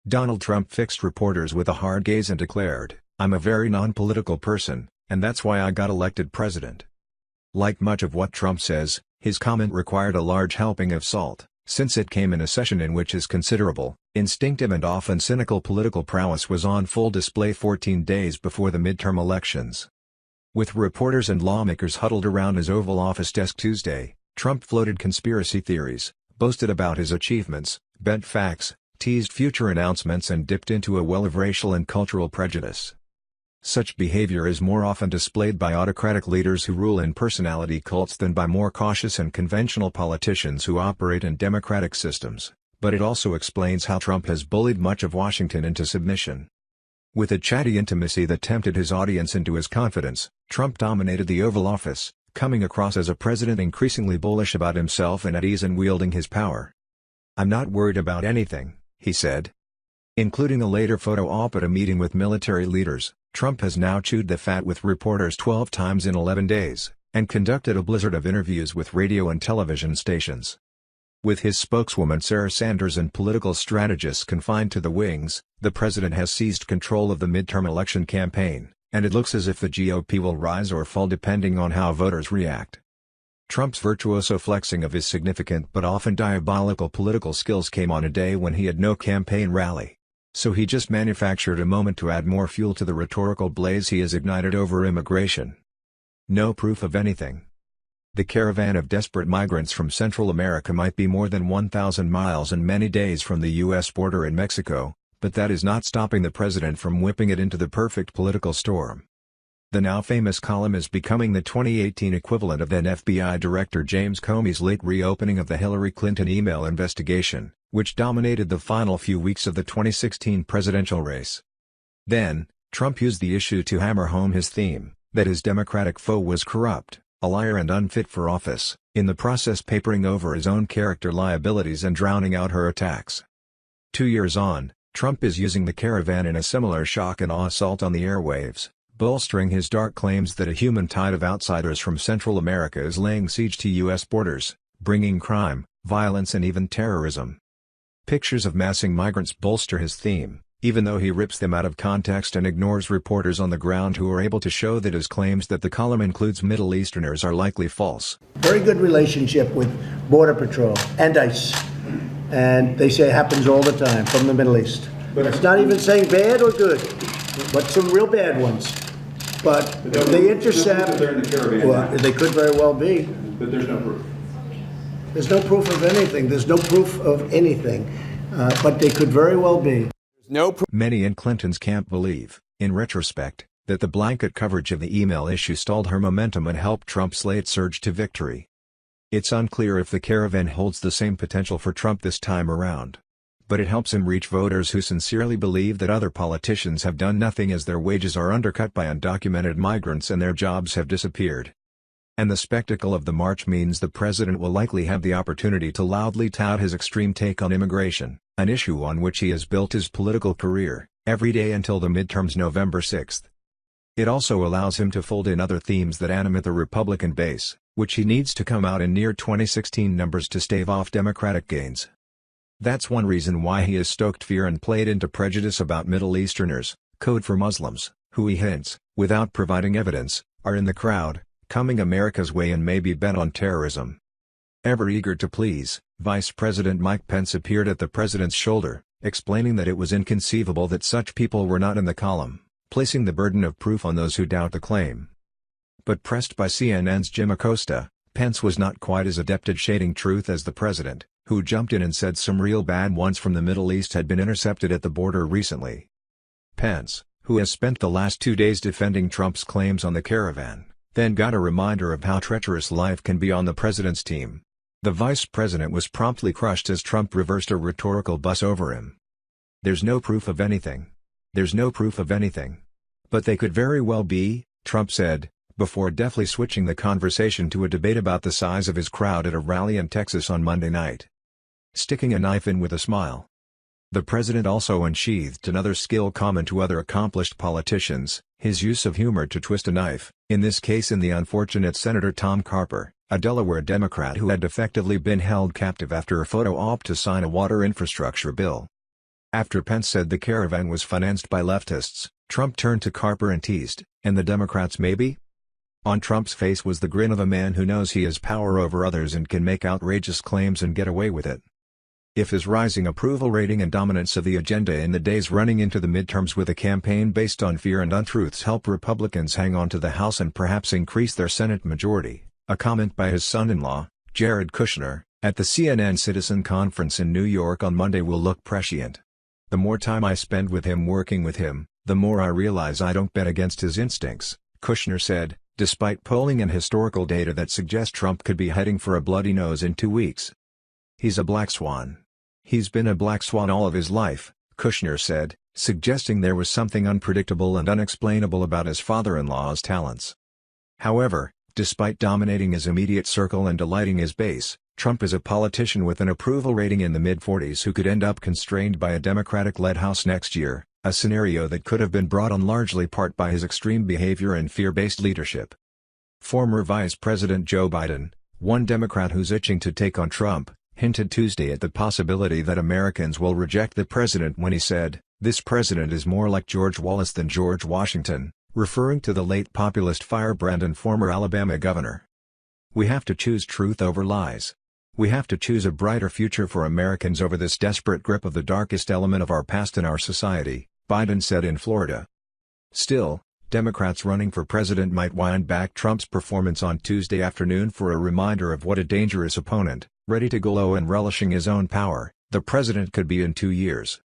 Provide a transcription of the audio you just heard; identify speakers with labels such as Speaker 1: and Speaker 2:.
Speaker 1: Donald Trump fixed reporters with a hard gaze and declared, "I'm a very non-political person, and that's why I got elected president." Like much of what Trump says, his comment required a large helping of salt, since it came in a session in which his considerable, instinctive and often cynical political prowess was on full display 14 days before the midterm elections. With reporters and lawmakers huddled around his Oval Office desk Tuesday, Trump floated conspiracy theories, boasted about his achievements, bent facts, teased future announcements and dipped into a well of racial and cultural prejudice. Such behavior is more often displayed by autocratic leaders who rule in personality cults than by more cautious and conventional politicians who operate in democratic systems, but it also explains how Trump has bullied much of Washington into submission. With a chatty intimacy that tempted his audience into his confidence, Trump dominated the Oval Office, coming across as a president increasingly bullish about himself and at ease in wielding his power. "I'm not worried about anything," he said. Including a later photo op at a meeting with military leaders, Trump has now chewed the fat with reporters 12 times in 11 days, and conducted a blizzard of interviews with radio and television stations. With his spokeswoman Sarah Sanders and political strategists confined to the wings, the president has seized control of the midterm election campaign, and it looks as if the GOP will rise or fall depending on how voters react. Trump's virtuoso flexing of his significant but often diabolical political skills came on a day when he had no campaign rally. So he just manufactured a moment to add more fuel to the rhetorical blaze he has ignited over immigration. No proof of anything. The caravan of desperate migrants from Central America might be more than 1,000 miles and many days from the U.S. border in Mexico, but that is not stopping the president from whipping it into the perfect political storm. The now famous column is becoming the 2018 equivalent of then FBI Director James Comey's late reopening of the Hillary Clinton email investigation, which dominated the final few weeks of the 2016 presidential race. Then, Trump used the issue to hammer home his theme, that his Democratic foe was corrupt, a liar and unfit for office, in the process papering over his own character liabilities and drowning out her attacks. 2 years on, Trump is using the caravan in a similar shock and awe assault on the airwaves, bolstering his dark claims that a human tide of outsiders from Central America is laying siege to U.S. borders, bringing crime, violence and even terrorism. Pictures of massing migrants bolster his theme, even though he rips them out of context and ignores reporters on the ground who are able to show that his claims that the column includes Middle Easterners are likely false.
Speaker 2: Very good relationship with Border Patrol and ICE. And they say it happens all the time from the Middle East. But it's not even saying bad or good, but some real bad ones. But they intercept,
Speaker 3: they're in the caravan.
Speaker 2: Well, they could very well be.
Speaker 3: But there's no proof.
Speaker 2: There's no proof of anything. There's no proof of anything. But they could very well be.
Speaker 1: Many in Clinton's camp believe, in retrospect, that the blanket coverage of the email issue stalled her momentum and helped Trump's late surge to victory. It's unclear if the caravan holds the same potential for Trump this time around. But it helps him reach voters who sincerely believe that other politicians have done nothing as their wages are undercut by undocumented migrants and their jobs have disappeared. And the spectacle of the march means the president will likely have the opportunity to loudly tout his extreme take on immigration, an issue on which he has built his political career, every day until the midterms November 6. It also allows him to fold in other themes that animate the Republican base, which he needs to come out in near 2016 numbers to stave off Democratic gains. That's one reason why he has stoked fear and played into prejudice about Middle Easterners, code for Muslims, who he hints, without providing evidence, are in the crowd, coming America's way and may be bent on terrorism. Ever eager to please, Vice President Mike Pence appeared at the president's shoulder, explaining that it was inconceivable that such people were not in the column, placing the burden of proof on those who doubt the claim. But pressed by CNN's Jim Acosta, Pence was not quite as adept at shading truth as the president, who jumped in and said some real bad ones from the Middle East had been intercepted at the border recently. Pence, who has spent the last 2 days defending Trump's claims on the caravan, then got a reminder of how treacherous life can be on the president's team. The vice president was promptly crushed as Trump reversed a rhetorical bus over him. There's no proof of anything. There's no proof of anything. But they could very well be, Trump said, before deftly switching the conversation to a debate about the size of his crowd at a rally in Texas on Monday night. Sticking a knife in with a smile. The president also unsheathed another skill common to other accomplished politicians, his use of humor to twist a knife, in this case in the unfortunate Senator Tom Carper, a Delaware Democrat who had effectively been held captive after a photo op to sign a water infrastructure bill. After Pence said the caravan was financed by leftists, Trump turned to Carper and teased, "And the Democrats maybe?" On Trump's face was the grin of a man who knows he has power over others and can make outrageous claims and get away with it. If his rising approval rating and dominance of the agenda in the days running into the midterms with a campaign based on fear and untruths help Republicans hang on to the House and perhaps increase their Senate majority, a comment by his son-in-law, Jared Kushner, at the CNN Citizen Conference in New York on Monday will look prescient. "The more time I spend with him working with him, the more I realize I don't bet against his instincts," Kushner said, despite polling and historical data that suggest Trump could be heading for a bloody nose in 2 weeks. "He's a black swan. He's been a black swan all of his life," Kushner said, suggesting there was something unpredictable and unexplainable about his father-in-law's talents. However, despite dominating his immediate circle and delighting his base, Trump is a politician with an approval rating in the mid-40s who could end up constrained by a Democratic-led House next year, a scenario that could have been brought on largely part by his extreme behavior and fear-based leadership. Former Vice President Joe Biden, one Democrat who's itching to take on Trump, hinted Tuesday at the possibility that Americans will reject the president when he said, "This president is more like George Wallace than George Washington," referring to the late populist firebrand and former Alabama governor. "We have to choose truth over lies. We have to choose a brighter future for Americans over this desperate grip of the darkest element of our past in our society," Biden said in Florida. Still, Democrats running for president might wind back Trump's performance on Tuesday afternoon for a reminder of what a dangerous opponent, ready to glow and relishing his own power, the president could be in 2 years.